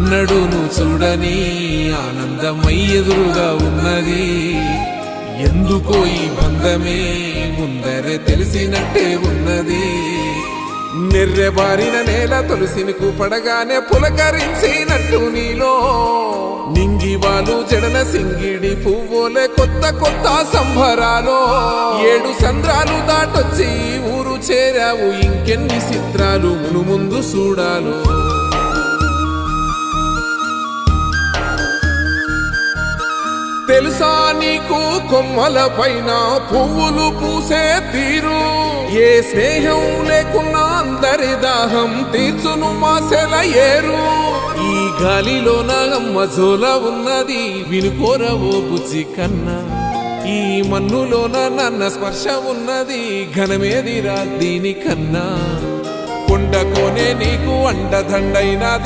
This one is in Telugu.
ఎన్నడూను చూడని ఆనందమై ఎదురుగా ఉన్నది. ఎందుకో ఈ బంధమే ముందరే తెలిసినట్టే ఉన్నది. నెర్రెబారిన నేల తులసిని పడగానే పులకరించినట్టు నీలో నింగివాలు జడన సింగిడి పువ్వులే కొత్త కొత్త సంబరాలో. 7 సంద్రాలు దాటొచ్చి ఊరు చేరావు, ఇంకెన్ని చిత్రాలు మును ముందు చూడాలో. తెలుసా నీకు కొమ్మల పైన పువ్వులు పూసే తీరు? ఏ స్నేహం లేకున్నా అందరి దాహం తీర్చును మాసెల ఏరు. ఈ గాలిలోన అమ్మ జోల ఉన్నది, వినుకోరవో బుజ్జి కన్నా. ఈ మన్నులోన నన్న స్పర్శ ఉన్నది, ఘనమేదిరా దీనికన్నా. కొండకోనే నీకు అండదండైనది.